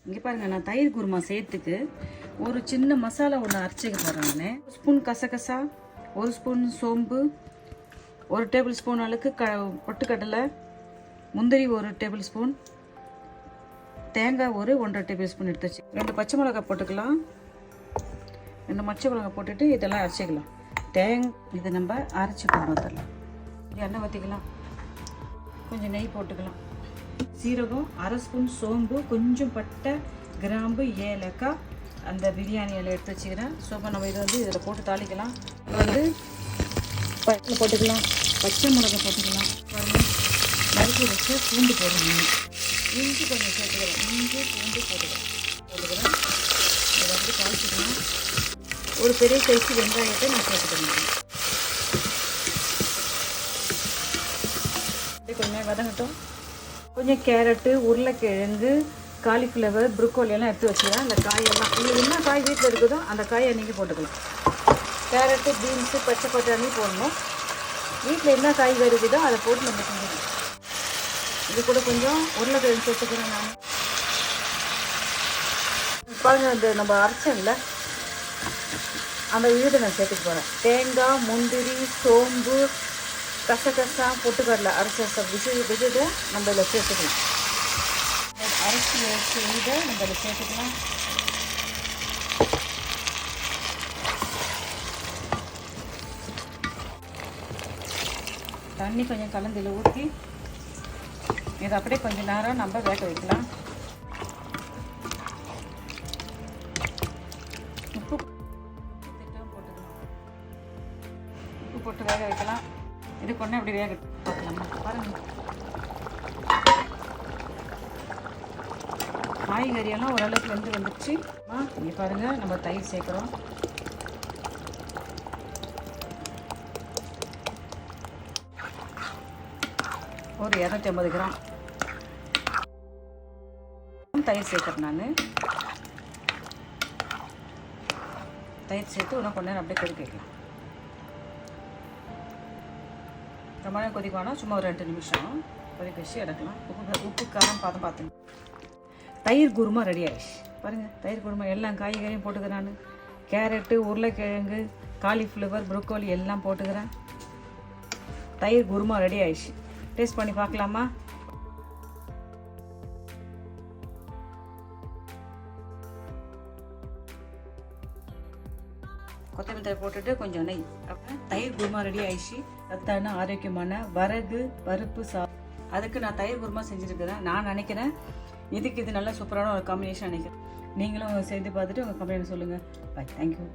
இங்கே பாருங்கள், நான் தயிர் குருமா சேர்த்துக்கு ஒரு சின்ன மசாலா ஒன்று அரைச்சிக்க போகிறேன். நான் ஒரு ஸ்பூன் கசகசா, ஒரு ஸ்பூன் சோம்பு, ஒரு டேபிள் ஸ்பூன் அளவுக்கு பொட்டுக்கடலை, முந்திரி ஒரு டேபிள் ஸ்பூன், தேங்காய் ஒரு 1.5 டேபிள் ஸ்பூன் எடுத்து வச்சு 2 பச்சை மிளகாய் போட்டுக்கலாம். 2 பச்சை மிளகாய் போட்டுட்டு இதெல்லாம் அரைச்சிக்கலாம். இதை நம்ம அரைச்சி கொண்டு வந்துடலாம். எண்ணெய் ஊற்றிக்கலாம், கொஞ்சம் நெய் போட்டுக்கலாம், சீரகம், 1/2 ஸ்பூன் சோம்பு, கொஞ்சம் பட்டை, கிராம்பு, ஏலக்காய், அந்த பிரியாணி இலை எடுத்து வச்சுக்கிறேன். சோம்பு நம்ம இதை இதில் போட்டு தாளிக்கலாம். பட்டை போட்டுக்கலாம், பச்சை மிளகாய் போட்டுக்கலாம், நறுக்கி வச்சு பூண்டு போடணும், இஞ்சி கொஞ்சம் சேர்த்துக்கலாம், இஞ்சி பூண்டு போட்டுக்கலாம். இதை தாளிச்சுக்கலாம். ஒரு பெரிய சைஸு வெங்காயத்தை நான் சேர்த்துக்கிறேன். கொஞ்சம் வதங்கட்டும். கொஞ்சம் கேரட்டு, உருளைக்கிழங்கு, காலிஃப்ளவர், ப்ரொக்கோலி எல்லாம் எடுத்து வச்சுக்கலாம். அந்த காயெல்லாம் நீங்கள் என்ன காய் வீட்டில் இருக்குதோ அந்த காயை நீங்கள் போட்டுக்கலாம். கேரட்டு, பீன்ஸு, பச்சை பட்டாணி போடணும். வீட்டில் என்ன காய் இருக்குதோ அதை போட்டு நம்ம செஞ்சுக்கணும். இது கூட கொஞ்சம் உருளைக்கிழங்கு சேர்த்துக்கிறேன். நான் பாருங்க, அந்த நம்ம அரைச்சோம்ல அந்த வீடு நான் சேர்த்துக்க போகிறேன். தேங்காய், முந்திரி, சோம்பு, கசகசா, பொட்டுக்கடலை அரைச்ச விஜயத்தை நம்ம இதில் சேர்த்துக்கலாம். அரைச்சி வச்சு இதை நம்ம இதில் சேர்த்துக்கலாம். தண்ணி கொஞ்சம் கலந்து இதில் ஊற்றி இதை அப்படியே கொஞ்சம் நேரம் நம்ம வேக வைக்கலாம். உப்பு போட்டு வேக வைக்கலாம். இது கொண்டு அப்படி வேக பார்க்கலாமா? பாருங்கள், காய்கறியெல்லாம் ஓரளவுக்கு வந்துடுச்சு. இங்கே பாருங்கள், நம்ம தயிர் சேர்க்குறோம். ஒரு 250 கிராம் தயிர் சேர்க்குறேன். நான் தயிர் சேர்த்து இன்னும் கொஞ்ச நேரம் அப்படியே கொதிக்க வைக்கலாம். ரொம்ப நேரம் கொதிக்க வேணாம், சும்மா ஒரு 2 நிமிஷம் கொதிக்க வச்சு எடுக்கலாம். உப்பு காரம் பார்த்துங்க. தயிர் குருமா ரெடி ஆயிடுச்சு. பாருங்கள், தயிர் குருமா எல்லா காய்கறியும் போட்டுக்கிறேன். நான் கேரட்டு, உருளைக்கிழங்கு, காலிஃப்ளவர், ப்ரொக்கோலி எல்லாம் போட்டுக்கிறேன். தயிர் குருமா ரெடி ஆயிடுச்சு. டேஸ்ட் பண்ணி பார்க்கலாமா? கொத்தமல்லி தழை போட்டுட்டு கொஞ்சம் நெய். அப்புறம் தயிர் குருமா ரெடி ஆயிடுச்சு. சத்தான ஆரோக்கியமான வரகு பருப்பு அதுக்கு நான் தயிர் குருமா செஞ்சுருக்கிறேன். நான் நினைக்கிறேன் இதுக்கு இது நல்ல சூப்பரான ஒரு காம்பினேஷன் நினைக்கிறேன். நீங்களும் செய்து பார்த்துட்டு உங்கள் கம்ப்ளைண்ட் சொல்லுங்கள். பாய், தேங்க்யூ.